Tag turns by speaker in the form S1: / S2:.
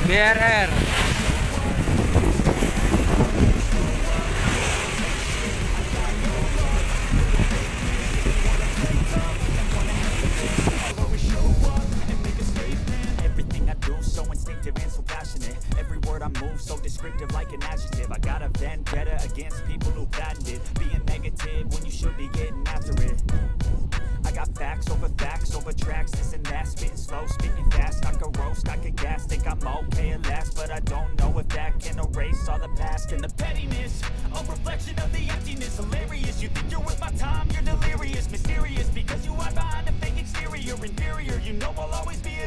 S1: BRR.
S2: Everything I do so instinctive and so passionate. Every word I move so descriptive like an adjective. I got a vendetta against people who patented being negative when you should be getting after it. I got facts over tracks, this and that. Spitting slow, speaking fast. I could roast, I could gas. Think I'm okay at last, but I don't know if that can erase all the past. And the pettiness, a reflection of the emptiness. Hilarious, you think you're worth my time, you're delirious. Mysterious, because you hide behind a fake exterior. Inferior, you know I'll always be a